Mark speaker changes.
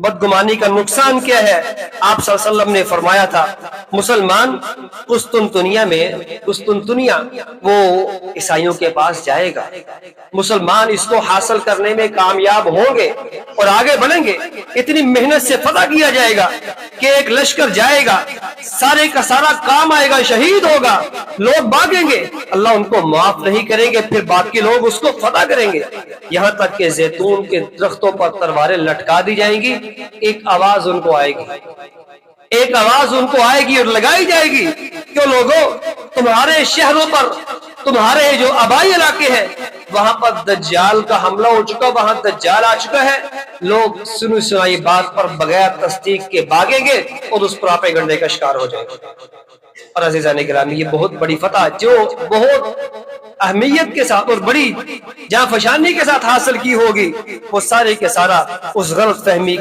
Speaker 1: बदगुमानी का नुकसान क्या है? आप सल्लल्लाहु अलैहि वसल्लम ने फरमाया था, मुसलमान कुस्तुनतुनिया वो ईसाइयों के पास जाएगा, मुसलमान इसको हासिल करने में कामयाब होंगे और आगे बढ़ेंगे। इतनी मेहनत से फतह किया जाएगा कि एक लश्कर जाएगा, सारे का सारा काम आएगा, शहीद होगा, लोग भागेंगे, अल्लाह उनको माफ नहीं करेंगे, फिर बाकी लोग उसको फतह करेंगे। यहां तक कि जैतून के दरख्तों पर तलवारें लटका दी जाएंगी, एक आवाज उनको आएगी, एक आवाज उनको आएगी और लगाई जाएगी, क्यों लोगों, तुम्हारे शहरों पर, तुम्हारे जो आबाई इलाके हैं वहां पर दज्जाल का हमला हो चुका, वहां दज्जाल आ चुका है। लोग सुनी सुनाई बात पर बगैर तस्दीक के भागेंगे और उस प्रोपेगेंडे का शिकार हो जाएंगे। और अज़ीज़ान गिरामी, ये बहुत बड़ी फतह जो बहुत अहमियत के साथ और बड़ी जांफशानी के साथ हासिल की होगी, वो सारे के सारा उस गलत फहमी